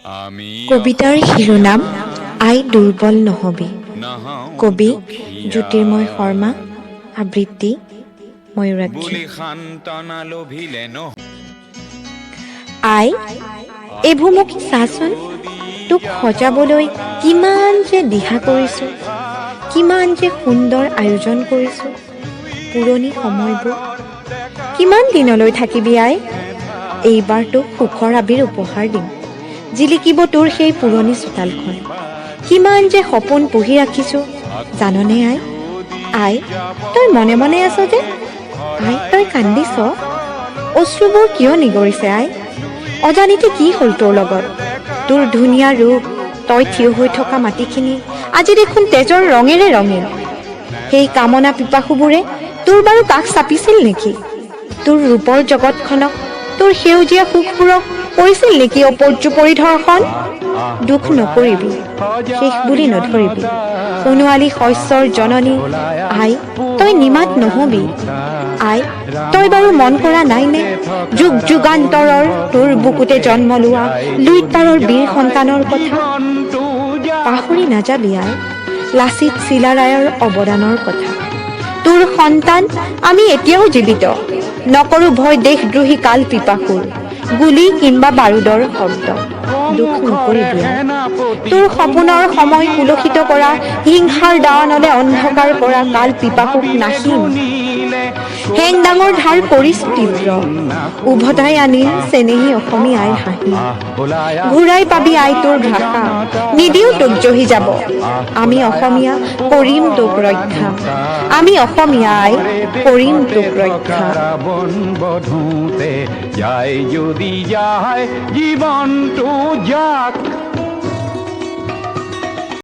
কবিতাৰ শিৰোনাম আই দুৰ্বল নহবি। কবি জ্যোতিৰ্ময় শৰ্মা। আবৃত্তি ময়ূৰাক্ষী। আই এই ভূমুকি চাচোন, তোক সজাবলৈ কিমান যে দিহা কৰিছোঁ, কিমান যে সুন্দৰ আয়োজন কৰিছোঁ। পুৰণি সময়বোৰ কিমান দিনলৈ থাকিবি আই? এইবাৰ তোক সুখৰ আবিৰ উপহাৰ দিম। জিলিকিব তোৰ সেই পুৰণি চোতালখন। কিমান যে সপোন পুহি ৰাখিছোঁ জাননে আই? আই তই মনে মনে আছ যে? আই তই কান্দিছ? অশ্ৰুবোৰ কিয় নিগৰিছে আই? অজানিতে কি হ'ল তোৰ লগত? তোৰ ধুনীয়া ৰূপ, তই থিয় হৈ থকা মাটিখিনি আজি দেখোন তেজৰ ৰঙেৰে ৰঙীন। সেই কামনা পিপাসুবোৰে তোৰ বাৰু কাষ চাপিছিল নেকি? তোৰ ৰূপৰ জগতখনক, তোৰ সেউজীয়া সুখবোৰক কৰিছিল নেকি অপৰ্যু পৰিধৰ্ষণ? দুখ নকৰিবি, শেষ বুলি নধৰিবি। সোণোৱালী শস্যৰ জননী আই তই নিমাত নহবি। আই তই বাৰু মন কৰা নাইনে যুগ যুগান্তৰৰ তোৰ বুকুতে জন্ম লোৱা লুইতপাৰৰ বীৰ সন্তানৰ কথা? পাহৰি নাযাবি আই লাচিত চিলাৰায়ৰ অৱদানৰ কথা। তোৰ সন্তান আমি এতিয়াও জীৱিত, নকৰো ভয় দেশদ্ৰোহী কাল পিপাসুৰ, গুলী কিম্বা বাৰুদৰ শব্দ। দুখ নকৰিবি আই, তোৰ সপোনৰ সময় কুলসিত কৰা হিংসাৰ দাৱানলে অন্ধকাৰ কৰা কাল পিপাসুক নাহিম। হেং ডাঙৰ ধাৰ কৰিছো তীব্ৰ, উভতাই আনিম চেনেহী অসমী আইৰ হাঁহি। ঘূৰাই পাবি আই তোৰ ভাষা, নিদিও তোক জহি যাব। আমি অসমীয়া কৰিম তোক ৰক্ষা, আমি অসমীয়া আই কৰিম তোক ৰক্ষা। যায় যদি যায় জীৱনটো যাক